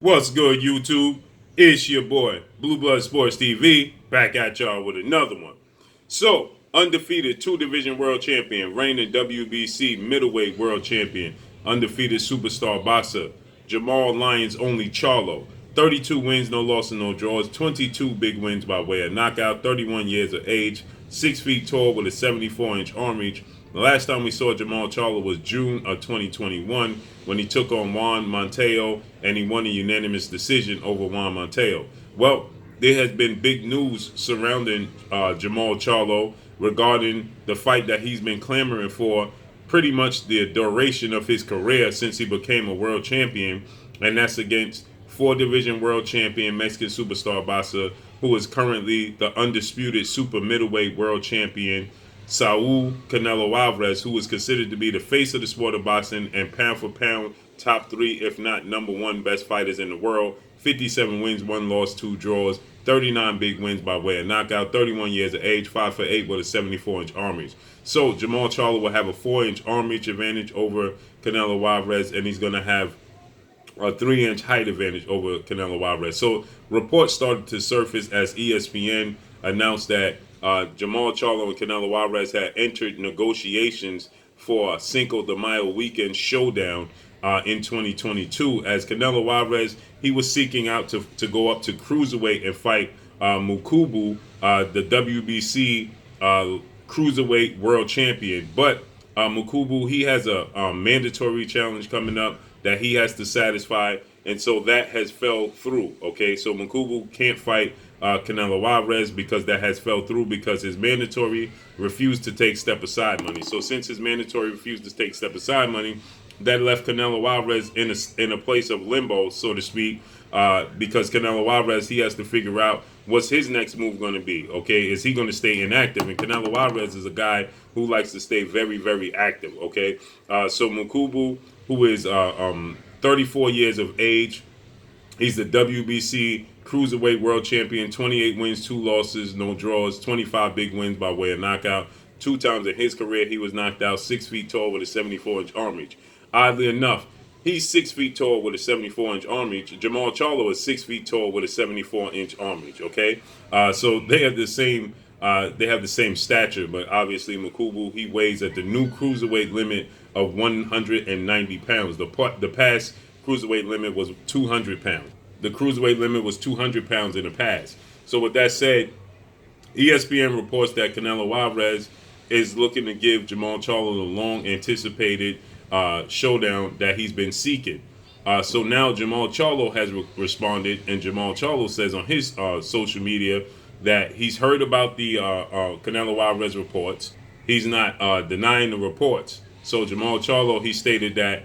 What's good, YouTube? It's your boy, Blue Blood Sports TV, back at y'all with another one. So, undefeated two-division world champion, reigning WBC middleweight world champion, undefeated superstar boxer, Jermall Lions only Charlo. 32 wins, no losses, no draws, 22 big wins by way of knockout, 31 years of age, 6 feet tall with a 74-inch arm reach. The last time we saw Jermall Charlo was June of 2021 when he took on Juan Montello and he won a unanimous decision over Juan Montello. Well, there has been big news surrounding Jermall Charlo regarding the fight that he's been clamoring for pretty much the duration of his career since he became a world champion, and that's against four-division world champion Mexican superstar boxer who is currently the undisputed super middleweight world champion, Saul Canelo Alvarez, who is considered to be the face of the sport of boxing and pound for pound top three, if not number one, best fighters in the world. 57 wins, 1 loss, 2 draws, 39 big wins by way of knockout, 31 years of age, 5'8" with a 74-inch arm reach. So Jermall Charlo will have a 4-inch arm reach advantage over Canelo Alvarez, and he's going to have a 3-inch height advantage over Canelo Alvarez. So reports started to surface as ESPN announced that Jermall Charlo and Canelo Alvarez had entered negotiations for a CINCO DEMAYO weekend showdown in 2022. As Canelo Alvarez, he was seeking out to go up to cruiserweight and fight Mukubu, the WBC cruiserweight world champion. But Mukubu, he has a mandatory challenge coming up that he has to satisfy, and so that has fell through. Okay, so Mukubu can't fight Canelo Alvarez because that has fell through because his mandatory refused to take step aside money. So since his mandatory refused to take step aside money, that left Canelo Alvarez in a place of limbo, so to speak, because Canelo Alvarez, he has to figure out what's his next move going to be. Okay, is he going to stay inactive? And Canelo Alvarez is a guy who likes to stay very, very active. Okay, so Mukubu, who is 34 years of age, he's the WBC cruiserweight world champion. 28 wins, 2 losses, no draws, 25 big wins by way of knockout. 2 times in his career he was knocked out. 6 feet tall with a 74-inch arm reach. Oddly enough, he's 6 feet tall with a 74-inch arm reach. Jermall Charlo is 6 feet tall with a 74-inch arm reach. Okay, so they have the same. They have the same stature, but obviously Mukubu, he weighs at the new cruiserweight limit of 190 pounds. The past cruiserweight limit was 200 pounds. The cruiserweight limit was 200 pounds in the past. So with that said, ESPN reports that Canelo Alvarez is looking to give Jermall Charlo the long anticipated showdown that he's been seeking. So now Jermall Charlo has responded, and Jermall Charlo says on his social media that he's heard about the Canelo Alvarez reports. He's not denying the reports. So Jermall Charlo, he stated that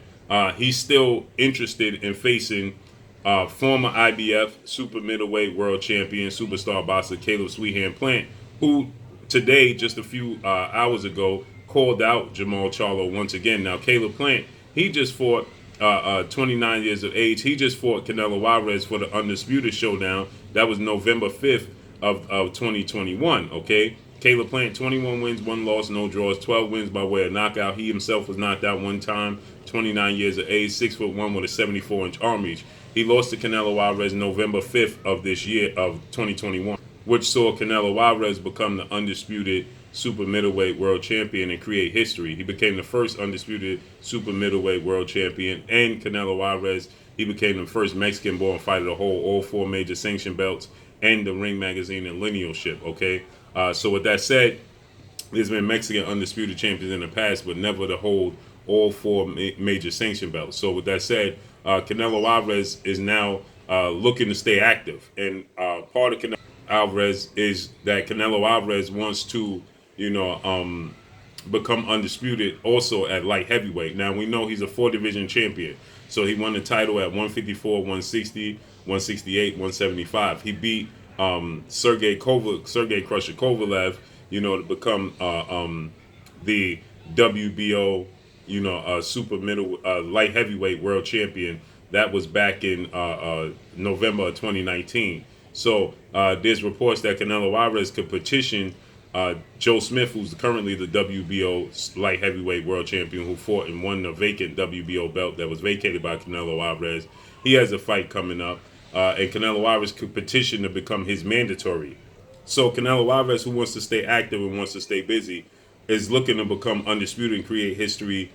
he's still interested in facing former IBF super middleweight world champion, superstar boxer Caleb Sweethand Plant, who today, just a few hours ago, called out Jermall Charlo once again. Now, Caleb Plant, he just fought 29 years of age. He just fought Canelo Alvarez for the Undisputed showdown. That was November 5th of 2021, okay? Caleb Plant, 21 wins, 1 loss, no draws, 12 wins by way of knockout. He himself was knocked out 1 time, 29 years of age, 6'1" with a 74-inch arm reach. He lost to Canelo Alvarez November 5th of this year, of 2021, which saw Canelo Alvarez become the undisputed super middleweight world champion and create history. He became the first undisputed super middleweight world champion, and Canelo Alvarez, he became the first Mexican-born fighter to hold all 4 major sanction belts and the Ring Magazine and linealship, okay? So with that said, there's been Mexican undisputed champions in the past, but never to hold all 4 major sanction belts. So with that said, Canelo Alvarez is now looking to stay active. And part of Canelo Alvarez is that Canelo Alvarez wants to, become undisputed also at light heavyweight. Now, we know he's a 4-division champion. So he won the title at 154, 160, 168, 175. He beat Sergey Crusher Kovalev, to become the WBO, super middle light heavyweight world champion. That was back in November of 2019. So there's reports that Canelo Alvarez could petition Joe Smith, who's currently the WBO light heavyweight world champion, who fought and won the vacant WBO belt that was vacated by Canelo Alvarez. he has a fight coming up, and Canelo Alvarez could petition to become his mandatory. So Canelo Alvarez, who wants to stay active and wants to stay busy, is looking to become undisputed and create history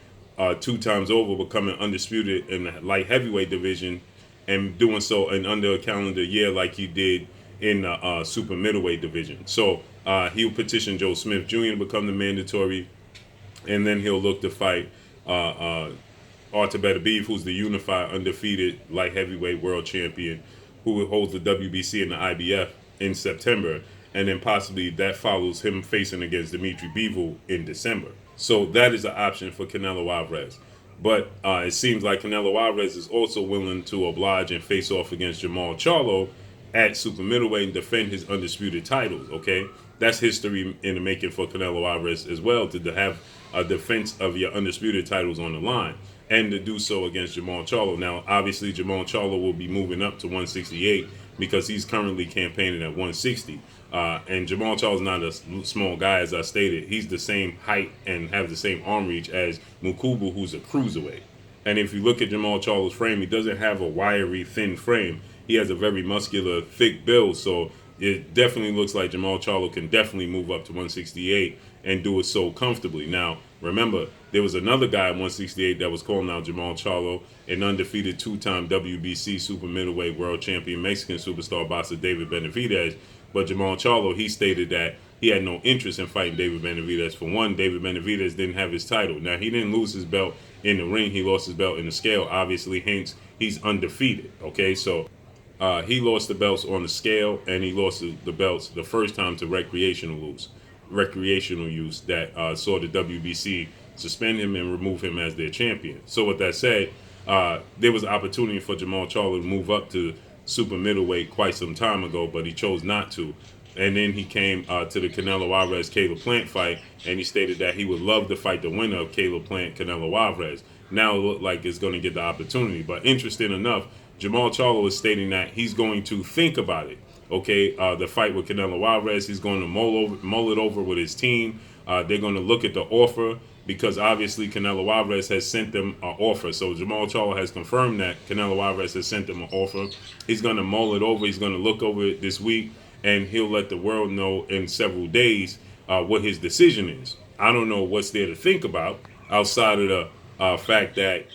2 times over, becoming undisputed in the light heavyweight division, and doing so in under a calendar year like he did in the super middleweight division. So he'll petition Joe Smith Jr. to become the mandatory, and then he'll look to fight Artur Beterbiev, who's the unified undefeated light heavyweight world champion, who holds the WBC and the IBF in September, and then possibly that follows him facing against Dimitri Bivol in December. So that is an option for Canelo Alvarez. But it seems like Canelo Alvarez is also willing to oblige and face off against Jermall Charlo at super middleweight and defend his undisputed titles, okay? That's history in the making for Canelo Alvarez as well, to have a defense of your undisputed titles on the line, and to do so against Jermall Charlo. Now, obviously, Jermall Charlo will be moving up to 168 because he's currently campaigning at 160. And Jermall Charlo's not a small guy, as I stated. He's the same height and have the same arm reach as Mukubu, who's a cruiserweight. And if you look at Jermall Charlo's frame, he doesn't have a wiry, thin frame. He has a very muscular, thick build, so it definitely looks like Jermall Charlo can definitely move up to 168 and do it so comfortably. Now, remember, there was another guy at 168 that was calling out Jermall Charlo, an undefeated 2-time WBC super middleweight world champion Mexican superstar boxer David Benavidez. But Jermall Charlo, he stated that he had no interest in fighting David Benavidez. For one, David Benavidez didn't have his title. Now, he didn't lose his belt in the ring. He lost his belt in the scale, obviously, hence he's undefeated. Okay, so he lost the belts on the scale, and he lost the belts the first time to recreational use that saw the WBC suspend him and remove him as their champion. So with that said, there was an opportunity for Jermall Charlo to move up to super middleweight quite some time ago, but he chose not to. And then he came to the Canelo Alvarez Caleb Plant fight, and he stated that he would love to fight the winner of Caleb Plant Canelo Alvarez. Now it looks like it's going to get the opportunity. But interesting enough, Jermall Charlo is stating that he's going to think about it. Okay, the fight with Canelo Alvarez, he's going to mull it over with his team. They're going to look at the offer, because obviously Canelo Alvarez has sent them an offer. So Jermall Charlo has confirmed that Canelo Alvarez has sent them an offer. He's going to mull it over. He's going to look over it this week, and he'll let the world know in several days what his decision is. I don't know what's there to think about outside of the fact that,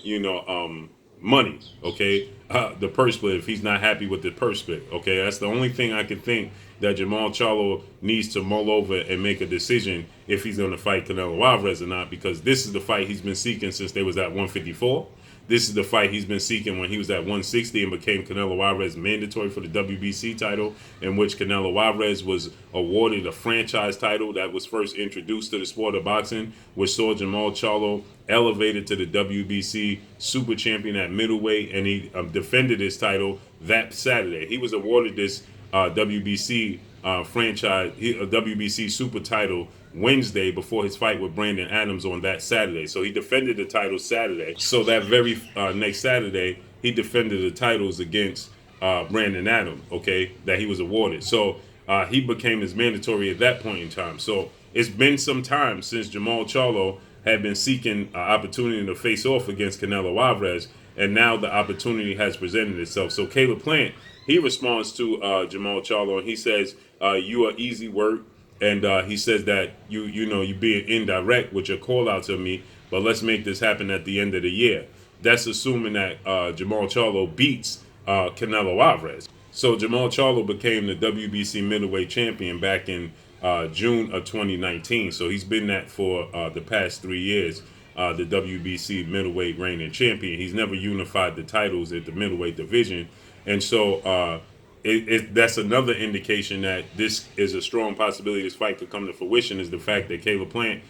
money, okay? The purse split, if he's not happy with the purse split, okay? That's the only thing I can think that Jermall Charlo needs to mull over and make a decision if he's going to fight Canelo Alvarez or not, because this is the fight he's been seeking since they was at 154. This is the fight he's been seeking when he was at 160 and became Canelo Alvarez mandatory for the WBC title, in which Canelo Alvarez was awarded a franchise title that was first introduced to the sport of boxing, which saw Jermall Charlo elevated to the WBC super champion at middleweight, and he defended his title that Saturday. He was awarded this WBC franchise, WBC super title Wednesday before his fight with Brandon Adams on that Saturday. So he defended the title Saturday. So that very next Saturday, he defended the titles against Brandon Adams, okay, that he was awarded. So he became his mandatory at that point in time. So it's been some time since Jermall Charlo had been seeking an opportunity to face off against Canelo Alvarez, and now the opportunity has presented itself. So Caleb Plant, he responds to Jermall Charlo, and he says, you are easy work. And he says that you being indirect with your call out to me, but let's make this happen at the end of the year. That's assuming that Jermall Charlo beats Canelo Alvarez. So Jermall Charlo became the WBC middleweight champion back in June of 2019. So he's been that for the past 3 years, the WBC middleweight reigning champion. He's never unified the titles at the middleweight division. And so that's another indication that this is a strong possibility this fight could come to fruition, is the fact that Caleb Plant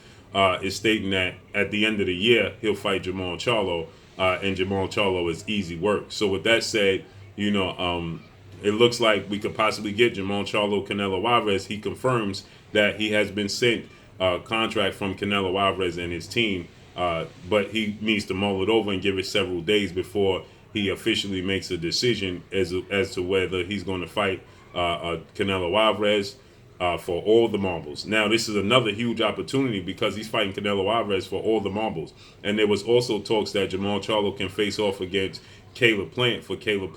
is stating that at the end of the year, he'll fight Jermall Charlo, and Jermall Charlo is easy work. So with that said, it looks like we could possibly get Jermall Charlo, Canelo Alvarez. He confirms that he has been sent a contract from Canelo Alvarez and his team, but he needs to mull it over and give it several days before he officially makes a decision as to whether he's going to fight Canelo Alvarez for all the marbles. Now, this is another huge opportunity because he's fighting Canelo Alvarez for all the marbles. And there was also talks that Jermall Charlo can face off against Caleb Plant for Canelo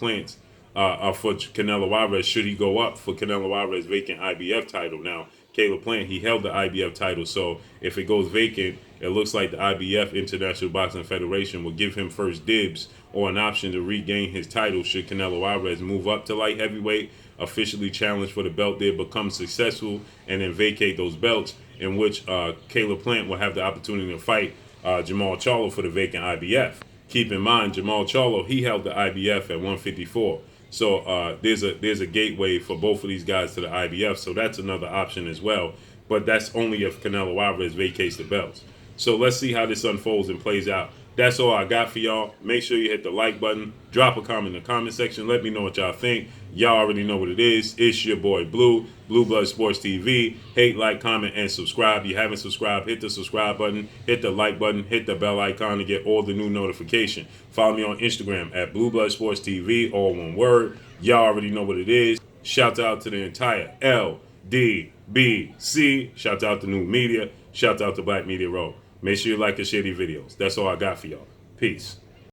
Alvarez, should he go up for Canelo Alvarez vacant IBF title. Now, Caleb Plant, he held the IBF title, so if it goes vacant, it looks like the IBF, International Boxing Federation, will give him first dibs or an option to regain his title should Canelo Alvarez move up to light heavyweight, officially challenge for the belt there, become successful, and then vacate those belts, in which Caleb Plant will have the opportunity to fight Jermall Charlo for the vacant IBF. Keep in mind, Jermall Charlo, he held the IBF at 154. So there's a gateway for both of these guys to the IBF, so that's another option as well. But that's only if Canelo Alvarez vacates the belts. So let's see how this unfolds and plays out. That's all I got for y'all. Make sure you hit the like button. Drop a comment in the comment section. Let me know what y'all think. Y'all already know what it is. It's your boy Blue Blood Sports TV. Hate, like, comment, and subscribe. If you haven't subscribed, hit the subscribe button, hit the like button, hit the bell icon to get all the new notification. Follow me on Instagram at Blood Sports TV, all one word. Y'all already know what it is. Shout out to the entire LDBC. Shout out to New Media. Shout out to Black Media Row. Make sure you like and share these videos. That's all I got for y'all. Peace.